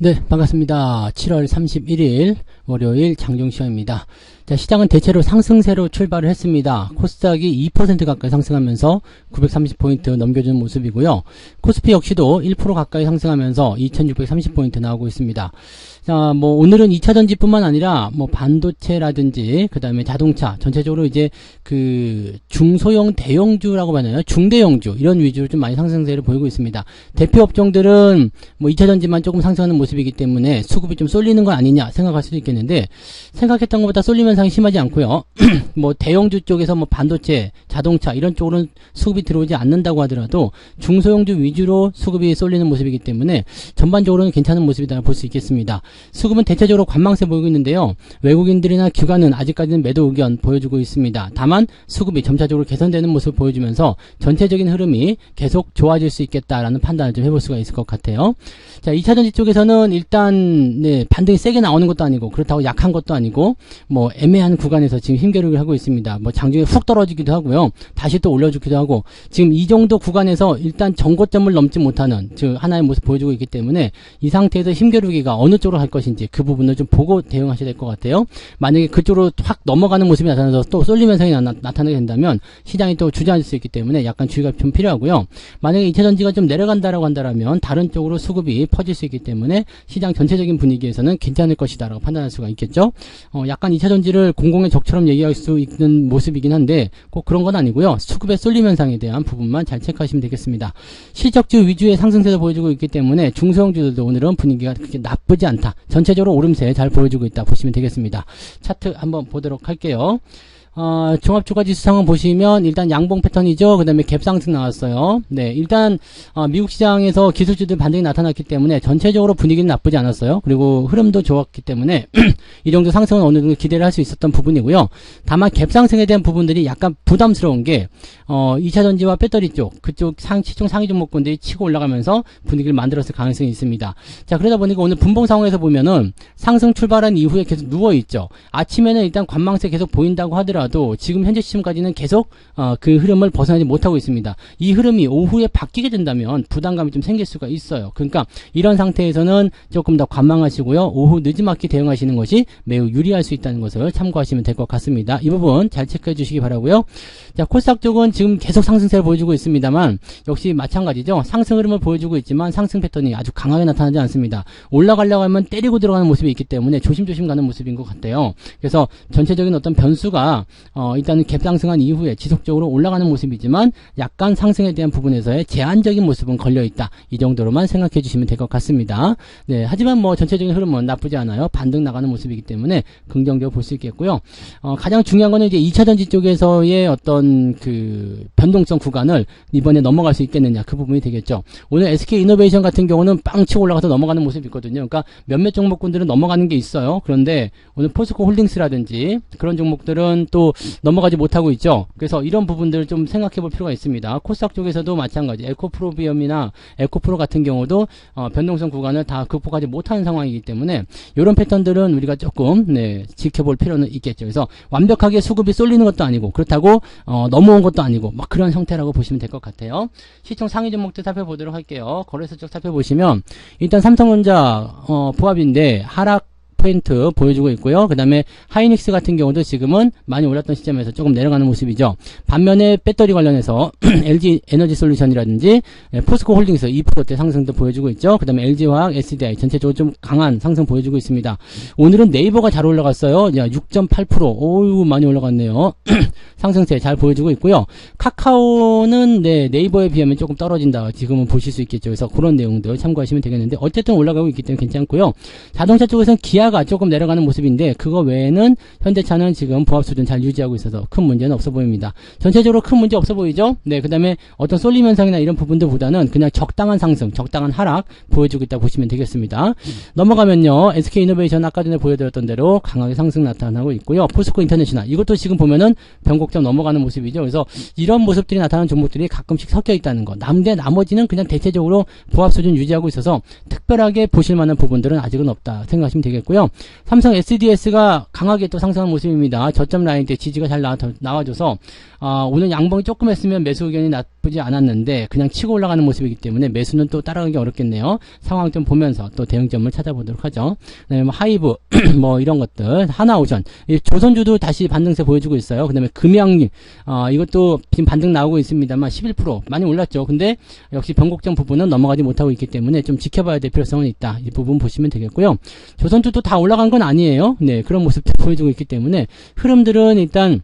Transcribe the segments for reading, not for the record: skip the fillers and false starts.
네, 반갑습니다. 7월 31일 월요일 장중시황입니다. 자, 시장은 대체로 상승세로 출발을 했습니다. 코스닥이 2% 가까이 상승하면서 930포인트 넘겨주는 모습이고요. 코스피 역시도 1% 가까이 상승하면서 2630포인트 나오고 있습니다. 자, 뭐 오늘은 2차전지뿐만 아니라 뭐 반도체라든지 그다음에 자동차 전체적으로 이제 그 중소형 대형주라고 하나요? 중대형주 이런 위주로 좀 많이 상승세를 보이고 있습니다. 대표 업종들은 뭐 2차전지만 조금 상승하는 모습이기 때문에 수급이 좀 쏠리는 거 아니냐 생각할 수도 있겠는데 생각했던 것보다 쏠림 현상이 심하지 않고요. 뭐 대형주 쪽에서 뭐 반도체, 자동차 이런 쪽으로는 수급이 들어오지 않는다고 하더라도 중소형주 위주로 수급이 쏠리는 모습이기 때문에 전반적으로는 괜찮은 모습이다 볼 수 있겠습니다. 수급은 대체적으로 관망세 보이고 있는데요. 외국인들이나 기관은 아직까지는 매도 의견 보여주고 있습니다. 다만 수급이 점차적으로 개선되는 모습을 보여주면서 전체적인 흐름이 계속 좋아질 수 있겠다라는 판단을 좀 해볼 수가 있을 것 같아요. 자, 2차전지 쪽에서는 일단 반등이 세게 나오는 것도 아니고 그렇다고 약한 것도 아니고 뭐 애매한 구간에서 지금 힘겨루기를 하고 있습니다. 뭐 장중에 훅 떨어지기도 하고요. 다시 또 올려주기도 하고 지금 이 정도 구간에서 일단 정고점을 넘지 못하는 즉 하나의 모습 보여주고 있기 때문에 이 상태에서 힘겨루기가 어느 쪽으로 할 것인지 그 부분을 좀 보고 대응하셔야 될 것 같아요. 만약에 그쪽으로 확 넘어가는 모습이 나타나서 또 쏠림 현상이 나타나게 된다면 시장이 또 주저앉을 수 있기 때문에 약간 주의가 좀 필요하고요. 만약에 2차전지가 좀 내려간다라고 한다면 다른 쪽으로 수급이 퍼질 수 있기 때문에 시장 전체적인 분위기에서는 괜찮을 것이다라고 판단할 수가 있겠죠. 약간 2차전지를 공공의 적처럼 얘기할 수 있는 모습이긴 한데 꼭 그런 건 아니고요. 수급의 쏠림 현상에 대한 부분만 잘 체크하시면 되겠습니다. 실적주 위주의 상승세를 보여주고 있기 때문에 중소형주들도 오늘은 분위기가 그렇게 나쁘지 않다. 전체적으로 오름세 잘 보여주고 있다 보시면 되겠습니다. 차트 한번 보도록 할게요. 종합주가지수 상황 보시면 일단 양봉 패턴이죠. 그 다음에 갭상승 나왔어요. 네, 일단 미국 시장에서 기술주들 반등이 나타났기 때문에 전체적으로 분위기는 나쁘지 않았어요. 그리고 흐름도 좋았기 때문에 이 정도 상승은 어느 정도 기대를 할 수 있었던 부분이고요. 다만 갭상승에 대한 부분들이 약간 부담스러운 게 2차전지와 배터리 쪽 그쪽 시총 상위 종목군들이 치고 올라가면서 분위기를 만들었을 가능성이 있습니다. 자, 그러다 보니까 오늘 분봉 상황에서 보면은 상승 출발한 이후에 계속 누워있죠. 아침에는 일단 관망세 계속 보인다고 하더라도 지금 현재 시점까지는 계속 그 흐름을 벗어나지 못하고 있습니다. 이 흐름이 오후에 바뀌게 된다면 부담감이 좀 생길 수가 있어요. 그러니까 이런 상태에서는 조금 더 관망하시고요. 오후 늦지막히 대응하시는 것이 매우 유리할 수 있다는 것을 참고하시면 될 것 같습니다. 이 부분 잘 체크해 주시기 바라고요. 자, 코스닥 쪽은 지금 계속 상승세를 보여주고 있습니다만 역시 마찬가지죠. 상승 흐름을 보여주고 있지만 상승 패턴이 아주 강하게 나타나지 않습니다. 올라가려고 하면 때리고 들어가는 모습이 있기 때문에 조심조심 가는 모습인 것 같아요. 그래서 전체적인 어떤 변수가 일단은 갭상승한 이후에 지속적으로 올라가는 모습이지만 약간 상승에 대한 부분에서의 제한적인 모습은 걸려있다. 이 정도로만 생각해 주시면 될 것 같습니다. 네, 하지만 뭐 전체적인 흐름은 나쁘지 않아요. 반등 나가는 모습이기 때문에 긍정적으로 볼 수 있겠고요. 가장 중요한 거는 이제 2차전지 쪽에서의 어떤 그 변동성 구간을 이번에 넘어갈 수 있겠느냐 그 부분이 되겠죠. 오늘 SK이노베이션 같은 경우는 빵 치고 올라가서 넘어가는 모습이 있거든요. 그러니까 몇몇 종목군들은 넘어가는 게 있어요. 그런데 오늘 포스코 홀딩스라든지 그런 종목들은 또 넘어가지 못하고 있죠. 그래서 이런 부분들을 좀 생각해 볼 필요가 있습니다. 코스닥 쪽에서도 마찬가지 에코프로비엄이나 에코프로 같은 경우도 변동성 구간을 다 극복하지 못하는 상황이기 때문에 이런 패턴들은 우리가 조금 지켜볼 필요는 있겠죠. 그래서 완벽하게 수급이 쏠리는 것도 아니고 그렇다고 넘어온 것도 아니고 막 그런 형태라고 보시면 될 것 같아요. 시총 상위 종목들 살펴보도록 할게요. 거래소 쪽 살펴보시면 일단 삼성전자 부합인데 하락 포인트 보여주고 있고요. 그 다음에 하이닉스 같은 경우도 지금은 많이 올랐던 시점에서 조금 내려가는 모습이죠. 반면에 배터리 관련해서 LG 에너지 솔루션이라든지 포스코 홀딩스 2%대 상승도 보여주고 있죠. 그 다음에 LG화학, SDI 전체적으로 좀 강한 상승 보여주고 있습니다. 오늘은 네이버가 잘 올라갔어요. 6.8% 오유 많이 올라갔네요. 상승세 잘 보여주고 있고요. 카카오는 네이버에 비하면 조금 떨어진다. 지금은 보실 수 있겠죠. 그래서 그런 내용들 참고하시면 되겠는데 어쨌든 올라가고 있기 때문에 괜찮고요. 자동차 쪽에서는 기아가 조금 내려가는 모습인데 그거 외에는 현대차는 지금 부합 수준 잘 유지하고 있어서 큰 문제는 없어 보입니다. 전체적으로 큰 문제 없어 보이죠? 네, 그 다음에 어떤 쏠림 현상이나 이런 부분들보다는 그냥 적당한 상승, 적당한 하락 보여주고 있다 보시면 되겠습니다. 넘어가면요, SK이노베이션 아까 전에 보여드렸던 대로 강하게 상승 나타나고 있고요. 포스코 인터내셔널 이것도 지금 보면은 변곡점 넘어가는 모습이죠. 그래서 이런 모습들이 나타나는 종목들이 가끔씩 섞여 있다는 거. 나머지는 그냥 대체적으로 부합 수준 유지하고 있어서 특별하게 보실 만한 부분들은 아직은 없다 생각하시면 되겠고요. 삼성 SDS가 강하게 또 상승한 모습입니다. 저점 라인 때 지지가 잘 나와줘서 오늘 양봉이 조금 했으면 매수 의견이 나쁘지 않았는데 그냥 치고 올라가는 모습이기 때문에 매수는 또 따라가기 어렵겠네요. 상황 좀 보면서 또 대응점을 찾아보도록 하죠. 그다음에 뭐 하이브 뭐 이런 것들, 하나오션, 조선주도 다시 반등세 보여주고 있어요. 그다음에 금양림, 이것도 지금 반등 나오고 있습니다만 11% 많이 올랐죠. 근데 역시 변곡점 부분은 넘어가지 못하고 있기 때문에 좀 지켜봐야 될 필요성은 있다. 이 부분 보시면 되겠고요. 조선주도 다 올라간 건 아니에요. 네, 그런 모습도 보여주고 있기 때문에 흐름들은 일단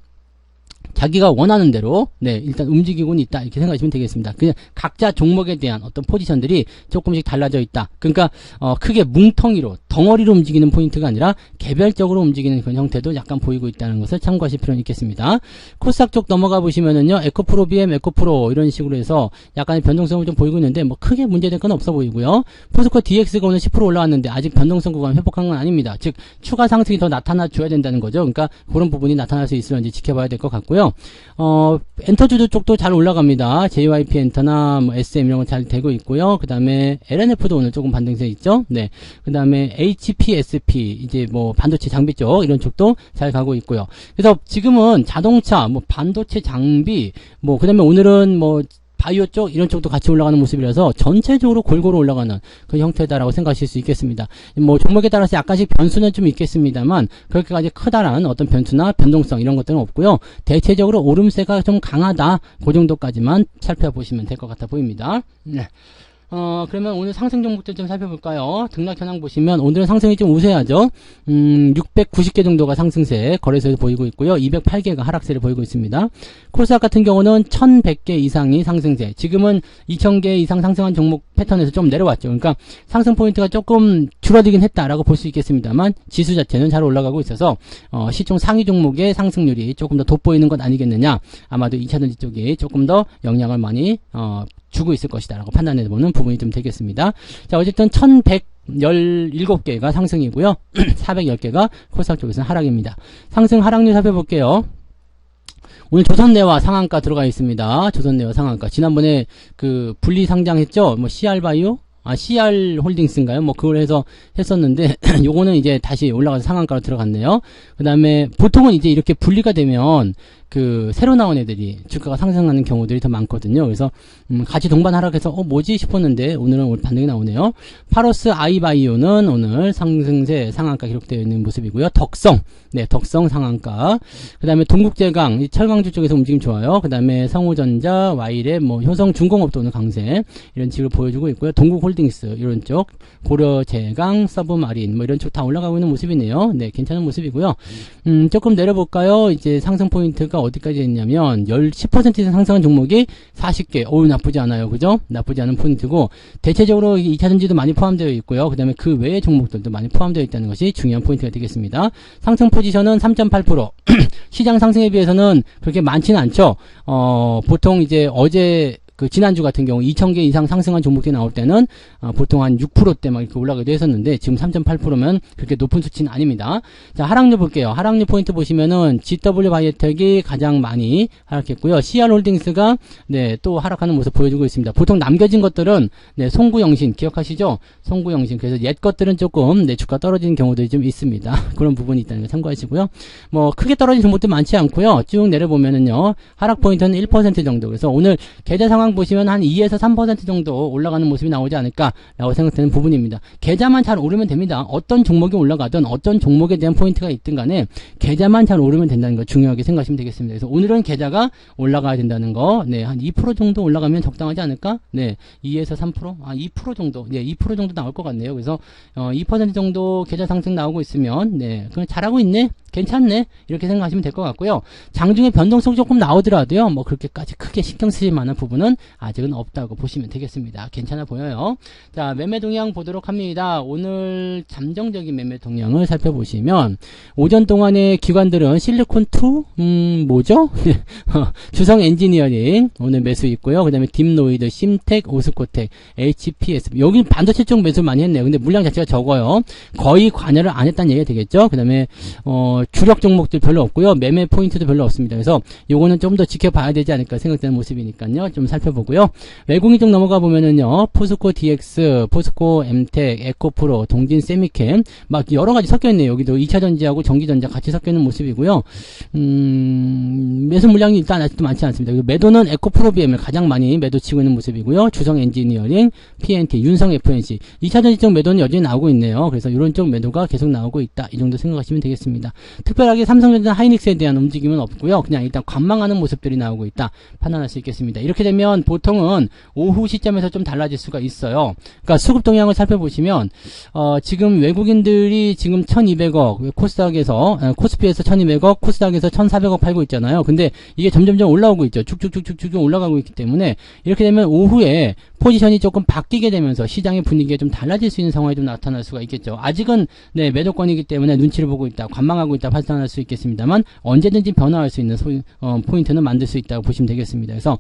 자기가 원하는 대로 일단 움직이고는 있다 이렇게 생각하시면 되겠습니다. 그냥 각자 종목에 대한 어떤 포지션들이 조금씩 달라져 있다. 그러니까 크게 뭉텅이로 덩어리로 움직이는 포인트가 아니라 개별적으로 움직이는 그런 형태도 약간 보이고 있다는 것을 참고하실 필요는 있겠습니다. 코스닥 쪽 넘어가 보시면은요, 에코프로 BM, 에코프로 이런 식으로 해서 약간의 변동성을 좀 보이고 있는데 뭐 크게 문제될 건 없어 보이고요. 포스코 DX가 오늘 10% 올라왔는데 아직 변동성 구간 회복한 건 아닙니다. 즉 추가 상승이 더 나타나 줘야 된다는 거죠. 그러니까 그런 부분이 나타날 수 있을지 지켜봐야 될 것 같고요. 엔터주도 쪽도 잘 올라갑니다. JYP 엔터나 뭐 SM 이런 거 잘 되고 있고요. 그 다음에 LNF도 오늘 조금 반등세 있죠. 네. 그 다음에 HPSP, 이제 뭐 반도체 장비 쪽, 이런 쪽도 잘 가고 있고요. 그래서 지금은 자동차, 뭐 반도체 장비, 뭐, 그 다음에 오늘은 뭐, 바이오 쪽 이런 쪽도 같이 올라가는 모습이라서 전체적으로 골고루 올라가는 그 형태다라고 생각하실 수 있겠습니다. 뭐 종목에 따라서 약간씩 변수는 좀 있겠습니다만 그렇게까지 크다란 어떤 변수나 변동성 이런 것들은 없고요. 대체적으로 오름세가 좀 강하다. 그 정도까지만 살펴보시면 될 것 같아 보입니다. 네. 그러면 오늘 상승 종목들 좀 살펴볼까요? 등락 현황 보시면 오늘은 상승이 좀 우세하죠. 690개 정도가 상승세 거래소에서 보이고 있고요. 208개가 하락세를 보이고 있습니다. 코스닥 같은 경우는 1100개 이상이 상승세. 지금은 2000개 이상 상승한 종목 패턴에서 좀 내려왔죠. 그러니까 상승 포인트가 조금 줄어들긴 했다라고 볼 수 있겠습니다만 지수 자체는 잘 올라가고 있어서 시총 상위 종목의 상승률이 조금 더 돋보이는 것 아니겠느냐. 아마도 2차전지 쪽이 조금 더 영향을 많이 주고 있을 것이다 라고 판단해보는 부분이 좀 되겠습니다. 자, 어쨌든 1117개가 상승이고요. 410개가 코스닥 쪽에서는 하락입니다. 상승 하락률 살펴볼게요. 오늘 조선내와 상한가 들어가 있습니다. 조선내와 상한가. 지난번에 그 분리 상장했죠? 뭐 CR바이오? CR 홀딩스인가요? 뭐 그걸 해서 했었는데 요거는 이제 다시 올라가서 상한가로 들어갔네요. 그 다음에 보통은 이제 이렇게 분리가 되면 그 새로 나온 애들이 주가가 상승하는 경우들이 더 많거든요. 그래서 같이 동반 하락해서 뭐지 싶었는데 오늘은 반등이 나오네요. 파로스 아이바이오는 오늘 상승세 상한가 기록되어 있는 모습이고요. 덕성, 덕성 상한가. 그 다음에 동국제강, 철강주 쪽에서 움직임 좋아요. 그 다음에 성우전자, 와이랩, 뭐 효성중공업도 오늘 강세 이런 식으로 보여주고 있고요. 동국홀딩스 이런 쪽, 고려제강, 서브마린 뭐 이런 쪽 다 올라가고 있는 모습이네요. 네, 괜찮은 모습이고요. 조금 내려볼까요? 이제 상승 포인트가 어디까지 했냐면 10% 이상 상승한 종목이 40개. 나쁘지 않아요. 그죠? 나쁘지 않은 포인트고 대체적으로 2차전지도 많이 포함되어 있고요. 그 다음에 그 외의 종목들도 많이 포함되어 있다는 것이 중요한 포인트가 되겠습니다. 상승 포지션은 3.8%. 시장 상승에 비해서는 그렇게 많지는 않죠. 보통 이제 어제 그 지난주 같은 경우 2000개 이상 상승한 종목이 나올 때는 보통 한 6%대 막 이렇게 올라가기도 했었는데 지금 3.8%면 그렇게 높은 수치는 아닙니다. 자, 하락률 볼게요. 하락률 포인트 보시면은 GW 바이오텍이 가장 많이 하락했고요. CR 홀딩스가 또 하락하는 모습 보여주고 있습니다. 보통 남겨진 것들은 송구영신 기억하시죠? 송구영신. 그래서 옛 것들은 조금 주가 떨어지는 경우들이 좀 있습니다. 그런 부분이 있다는 거 참고하시고요. 뭐 크게 떨어진 종목도 많지 않고요. 쭉 내려보면은요. 하락 포인트는 1% 정도. 그래서 오늘 계좌 상황 보시면 한 2에서 3% 정도 올라가는 모습이 나오지 않을까라고 생각되는 부분입니다. 계좌만 잘 오르면 됩니다. 어떤 종목이 올라가든 어떤 종목에 대한 포인트가 있든 간에 계좌만 잘 오르면 된다는 거 중요하게 생각하시면 되겠습니다. 그래서 오늘은 계좌가 올라가야 된다는 거, 한 2% 정도 올라가면 적당하지 않을까? 2에서 3%? 2% 정도, 2% 정도 나올 것 같네요. 그래서 2% 정도 계좌 상승 나오고 있으면, 그럼 잘하고 있네? 괜찮네? 이렇게 생각하시면 될 것 같고요. 장중에 변동성 조금 나오더라도요, 뭐 그렇게까지 크게 신경 쓰실 만한 부분은 아직은 없다고 보시면 되겠습니다. 괜찮아 보여요. 자, 매매 동향 보도록 합니다. 오늘 잠정적인 매매 동향을 살펴보시면 오전 동안의 기관들은 실리콘2 뭐죠? 주성 엔지니어링 오늘 매수 있고요. 그 다음에 딥노이드, 심텍, 오스코텍, HPS 여기 반도체 쪽 매수 많이 했네요. 근데 물량 자체가 적어요. 거의 관여를 안 했다는 얘기가 되겠죠. 그 다음에 주력 종목들 별로 없고요. 매매 포인트도 별로 없습니다. 그래서 요거는 좀 더 지켜봐야 되지 않을까 생각되는 모습이니까요. 좀 살펴보고요. 외국인 쪽 넘어가 보면은요. 포스코 DX, 포스코 MTEK, 에코프로, 동진 세미캠 막 여러 가지 섞여 있네요. 여기도 2차 전지하고 전기전자 같이 섞여 있는 모습이고요. 매수 물량이 일단 아직도 많지 않습니다. 그리고 매도는 에코프로 BM을 가장 많이 매도 치고 있는 모습이고요. 주성 엔지니어링, PNT, 윤성 FNC 2차 전지 쪽 매도는 여전히 나오고 있네요. 그래서 이런 쪽 매도가 계속 나오고 있다. 이 정도 생각하시면 되겠습니다. 특별하게 삼성전자 하이닉스에 대한 움직임은 없고요. 그냥 일단 관망하는 모습들이 나오고 있다. 판단할 수 있겠습니다. 이렇게 되면 보통은 오후 시점에서 좀 달라질 수가 있어요. 그러니까 수급 동향을 살펴보시면 지금 외국인들이 지금 1200억 코스피에서 1200억, 코스닥에서 1400억 팔고 있잖아요. 근데 이게 점점점 올라오고 있죠. 쭉쭉쭉쭉 올라가고 있기 때문에 이렇게 되면 오후에 포지션이 조금 바뀌게 되면서 시장의 분위기가 좀 달라질 수 있는 상황이 좀 나타날 수가 있겠죠. 아직은 매도권이기 때문에 눈치를 보고 있다, 관망하고 있다 판단할 수 있겠습니다만 언제든지 변화할 수 있는 포인트는 만들 수 있다고 보시면 되겠습니다. 그래서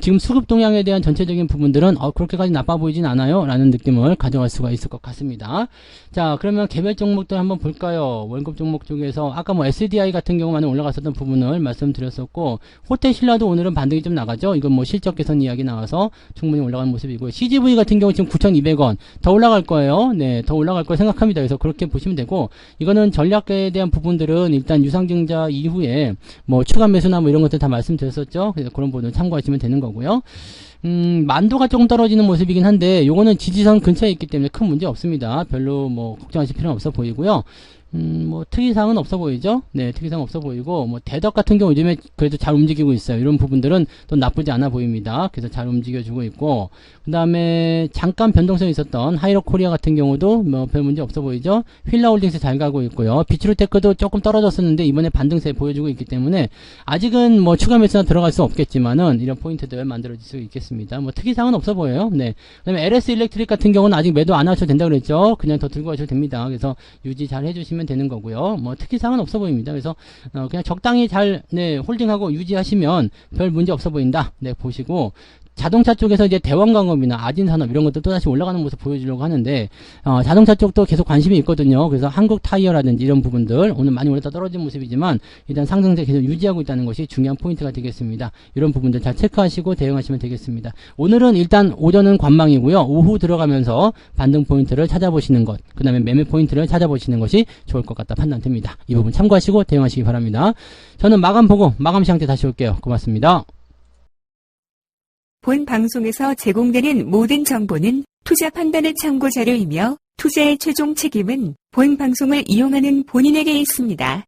지금 수급 동향에 대한 전체적인 부분들은 그렇게까지 나빠 보이진 않아요 라는 느낌을 가져갈 수가 있을 것 같습니다. 자, 그러면 개별 종목들 한번 볼까요? 월급 종목 쪽에서 아까 SDI 같은 경우 많이 올라갔었던 부분을 말씀드렸었고, 호텔신라도 오늘은 반등이 좀 나가죠. 이건 실적 개선 이야기 나와서 충분히 올라가는 모습이고요. CGV 같은 경우 지금 9,200원 더 올라갈 거예요. 더 올라갈 거 생각합니다. 그래서 그렇게 보시면 되고, 이거는 전략에 대한 부분들은 일단 유상증자 이후에 추가 매수나 이런 것들 다 말씀드렸었죠. 그래서 그런 부분을 참고하시면 되는 거고요. 만도가 조금 떨어지는 모습이긴 한데 요거는 지지선 근처에 있기 때문에 큰 문제 없습니다. 별로 걱정하실 필요는 없어 보이고요. 특이사항은 없어 보이죠? 특이사항 없어 보이고, 대덕 같은 경우 요즘에 그래도 잘 움직이고 있어요. 이런 부분들은 또 나쁘지 않아 보입니다. 그래서 잘 움직여주고 있고, 그 다음에 잠깐 변동성이 있었던 하이로 코리아 같은 경우도 별 문제 없어 보이죠? 휠라홀딩스 잘 가고 있고요. 비츠루테크도 조금 떨어졌었는데 이번에 반등세 보여주고 있기 때문에 아직은 추가 매수나 들어갈 수 없겠지만은 이런 포인트들 만들어질 수 있겠습니다. 특이사항은 없어 보여요. 그 다음에 LS 일렉트릭 같은 경우는 아직 매도 안 하셔도 된다 그랬죠? 그냥 더 들고 가셔도 됩니다. 그래서 유지 잘 해주시면 되는 거고요. 특이사항은 없어 보입니다. 그래서 그냥 적당히 잘 홀딩하고 유지하시면 별 문제 없어 보인다. 보시고, 자동차 쪽에서 이제 대원광업이나 아진산업 이런 것도 또다시 올라가는 모습 보여주려고 하는데, 자동차 쪽도 계속 관심이 있거든요. 그래서 한국 타이어라든지 이런 부분들 오늘 많이 올랐다 떨어진 모습이지만 일단 상승세 계속 유지하고 있다는 것이 중요한 포인트가 되겠습니다. 이런 부분들 잘 체크하시고 대응하시면 되겠습니다. 오늘은 일단 오전은 관망이고요. 오후 들어가면서 반등 포인트를 찾아보시는 것, 그 다음에 매매 포인트를 찾아보시는 것이 좋을 것 같다 판단됩니다. 이 부분 참고하시고 대응하시기 바랍니다. 저는 마감 보고 마감 시간 때 다시 올게요. 고맙습니다. 본 방송에서 제공되는 모든 정보는 투자 판단의 참고 자료이며 투자의 최종 책임은 본 방송을 이용하는 본인에게 있습니다.